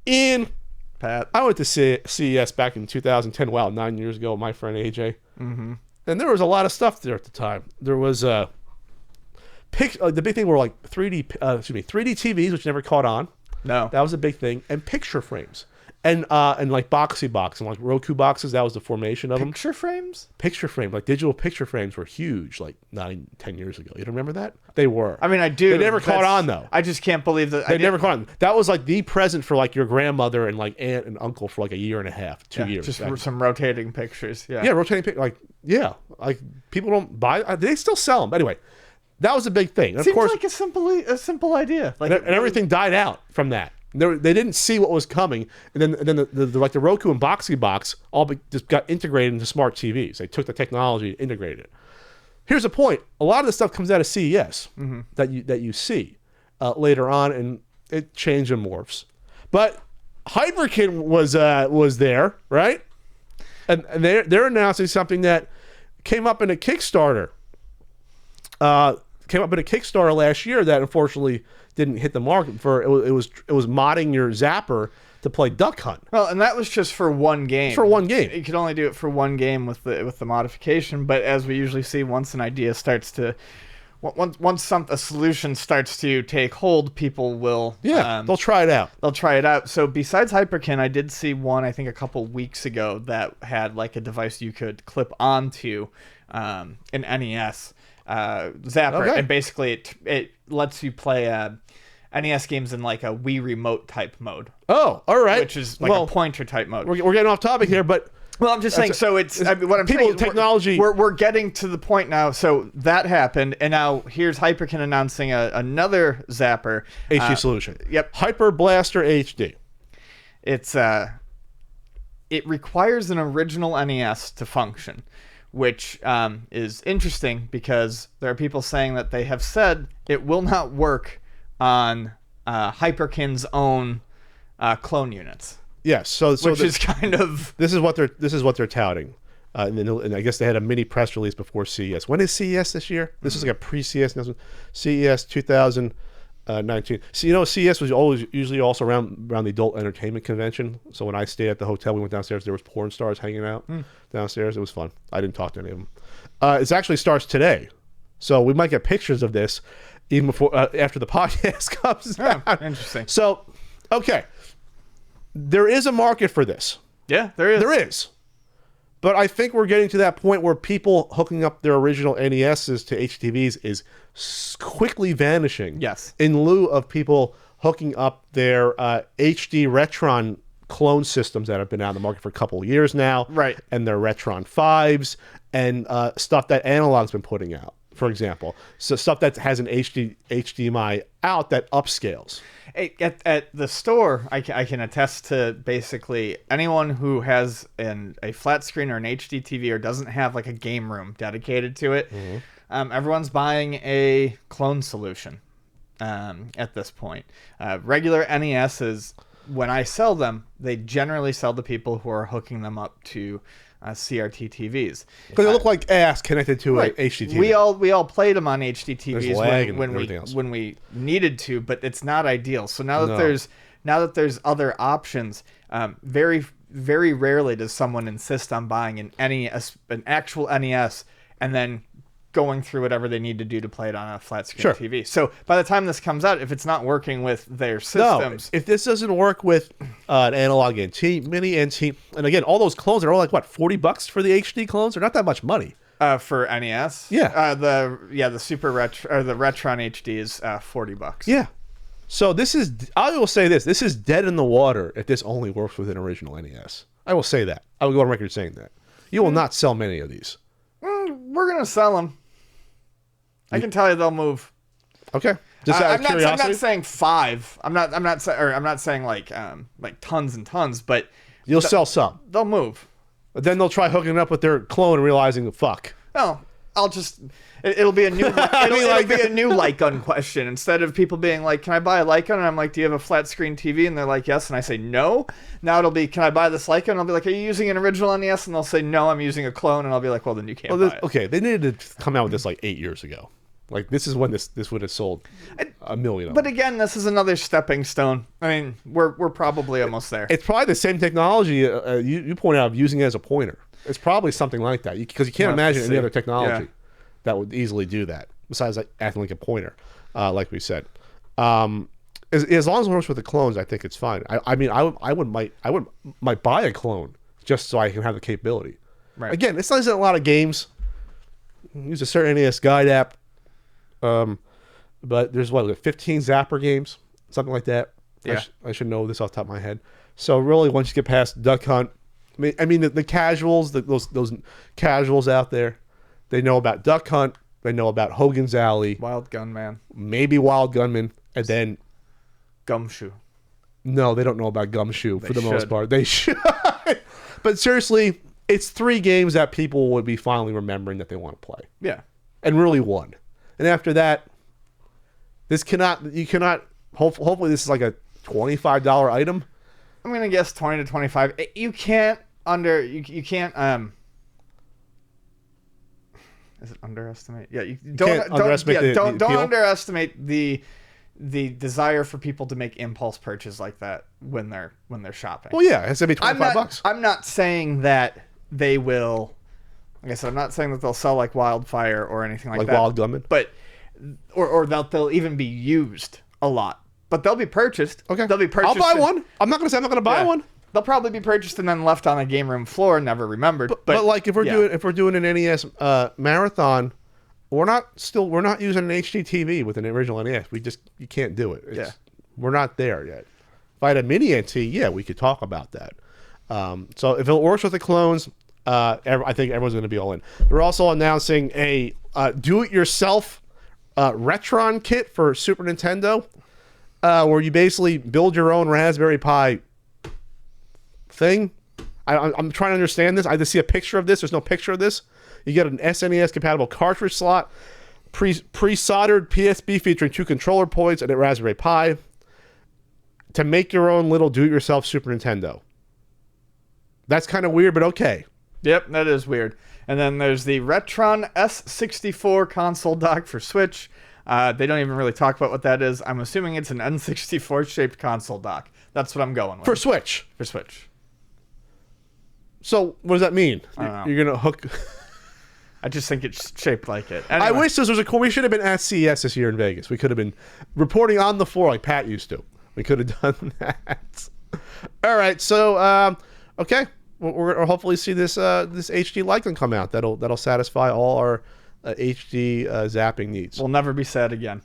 Ian, Pat. I went to CES back in 2010. Wow, 9 years ago. My friend AJ. Mm-hmm. And there was a lot of stuff there at the time. There was the big thing were like 3D TVs, which never caught on. No. That was a big thing, and picture frames, and like boxy box and like Roku boxes. That was the formation of them. Picture frames? Picture frame, like digital picture frames, were huge like 9-10 years ago. You don't remember that? They were. I mean, I do. They never caught on though. I just can't believe that. They never caught on. That was like the present for like your grandmother and like aunt and uncle for like a year and a half, 2 years. Just some rotating pictures. Yeah. Yeah, rotating like people don't buy. They still sell them. But anyway, that was a big thing. And Seems of course, like a simple idea. Like and everything died out from that. They didn't see what was coming, and then the Roku and Boxy Box just got integrated into smart TVs. They took the technology and integrated it. Here's the point: a lot of the stuff comes out of CES that you see later on, and it changes and morphs. But Hyperkin was there, right? And they're announcing something that came up in a Kickstarter. Last year that unfortunately didn't hit the market for. It was modding your Zapper to play Duck Hunt. Well, and that was just for one game. For one game. You could only do it for one game with the modification. But as we usually see, once an idea starts to, once a solution starts to take hold, people will they'll try it out. They'll try it out. So besides Hyperkin, I did see one I think a couple weeks ago that had like a device you could clip onto an NES. Zapper, and basically it lets you play NES games in like a Wii Remote type mode. Oh, all right. Which is like a pointer type mode. We're getting off topic here, but I'm just saying. So what I'm saying, technology. We're getting to the point now. So that happened, and now here's Hyperkin announcing another Zapper HD solution. Yep, Hyper Blaster HD. It requires an original NES to function, which is interesting because there are people saying that they have said it will not work on Hyperkin's own clone units. Yes, which is kind of this is what they're touting, and I guess they had a mini press release before CES. When is CES this year? This is like a pre-CES announcement. CES 2019. So CES was usually also around the adult entertainment convention. So when I stayed at the hotel, we went downstairs. There was porn stars hanging out downstairs. It was fun. I didn't talk to any of them. It actually starts today, so we might get pictures of this even before after the podcast comes out. Interesting. So, okay, there is a market for this. Yeah, there is. There is. But I think we're getting to that point where people hooking up their original NESs to HDTVs is quickly vanishing. Yes. In lieu of people hooking up their HD Retron clone systems that have been out in the market for a couple of years now. Right. And their Retron 5s and stuff that Analog's been putting out, for example. So stuff that has an HDMI out that upscales. At the store, I can attest to basically anyone who has a flat screen or an HD TV or doesn't have like a game room dedicated to it. Mm-hmm. Everyone's buying a clone solution at this point. Regular NESs, when I sell them, they generally sell to people who are hooking them up to CRT TVs. Because they look like ass connected to an HDTV. We all played them on HDTVs when we needed to, but it's not ideal. So now that there's other options, very very rarely does someone insist on buying an actual NES and then going through whatever they need to do to play it on a flat screen TV. So by the time this comes out, if it's not working with their systems, if this doesn't work with an analog NT, mini NT, and again, all those clones are all like what, $40 for the HD clones? They're not that much money. For NES, the Super Retro or the Retron HD is $40. Yeah. So I will say this is dead in the water if this only works with an original NES. I will say that. I will go on record saying that. You will not sell many of these. We're gonna sell them. I can tell you they'll move. Okay. Just out of curiosity. I'm not saying 5. I'm not saying like tons and tons, but you'll sell some. They'll move. But then they'll try hooking it up with their clone and realizing, fuck. No, it'll be a new it'll be a new light gun question. Instead of people being like, can I buy a light gun? And I'm like, do you have a flat screen TV? And they're like, yes. And I say no. Now it'll be, can I buy this light gun? And I'll be like, are you using an original NES? And they'll say no, I'm using a clone. And I'll be like, well, then you can't buy it. Okay, they needed to come out with this like 8 years ago. Like this is when this would have sold. a million of But them. again, this is another stepping stone. I mean, we're probably almost there. It's probably the same technology you point out of using it as a pointer. It's probably something like that because you can't We'll have to imagine any see. other technology Yeah. that would easily do that besides like acting like a pointer, like we said. As long as it works with the clones, I think it's fine. I mean, I would might buy a clone just so I can have the capability. Right. Again, it's not a lot of games. Use a certain NES guide app, but there's 15 Zapper games, something like that. Yeah. I should know this off the top of my head. So really, once you get past Duck Hunt, I mean the casuals, those casuals out there, they know about Duck Hunt, they know about Hogan's Alley, Wild Gunman, maybe Wild Gunman, and then Gumshoe. no, they don't know about Gumshoe for the most should. part. They should, but seriously, it's 3 games that people would be finally remembering that they want to play, Yeah. and really one. And after that, you cannot. Hopefully, this is like a $25 item. I'm gonna guess 20 to 25. You can't you can't is it underestimate? Yeah, you can't underestimate the don't appeal. underestimate the desire for people to make impulse purchases like that when they're shopping. Well, yeah, it's gonna be $25. I'm not saying that they will. Like I said, I'm not saying that they'll sell like wildfire or anything like Like that. Wild Gunman? But or that they'll even be used a lot. But they'll be purchased. Okay, They'll be purchased. I'll buy one. I'm not gonna say I'm not gonna buy Yeah. one. They'll probably be purchased and then left on a game room floor, never remembered. But like if we're yeah. doing an NES marathon, we're not using an HDTV with an original NES. You can't do it. Yeah. We're not there yet. If I had a mini NT, yeah, we could talk about that. So if it works with the clones, I think everyone's going to be all in. They're also announcing a do-it-yourself Retron kit for Super Nintendo, where you basically build your own Raspberry Pi thing. I'm trying to understand this. I just see a picture of this. There's no picture of this. You get an SNES compatible cartridge slot, pre-soldered PSB featuring 2 controller ports and a Raspberry Pi to make your own little do-it-yourself Super Nintendo. That's kind of weird, but okay. Yep, that is weird. And then there's the Retron S64 console dock for Switch. They don't even really talk about what that is. I'm assuming it's an N64 shaped console dock. That's what I'm going with. For Switch. For Switch. So what does that mean? I don't know. You're going to hook... I just think it's shaped like it. I Anyway. wish this was we should have been at CES this year in Vegas. We could have been reporting on the floor like Pat used to. We could have done that. All right, so okay, we'll hopefully see this HD Lycan come out. That'll satisfy all our HD zapping needs. We'll never be sad again.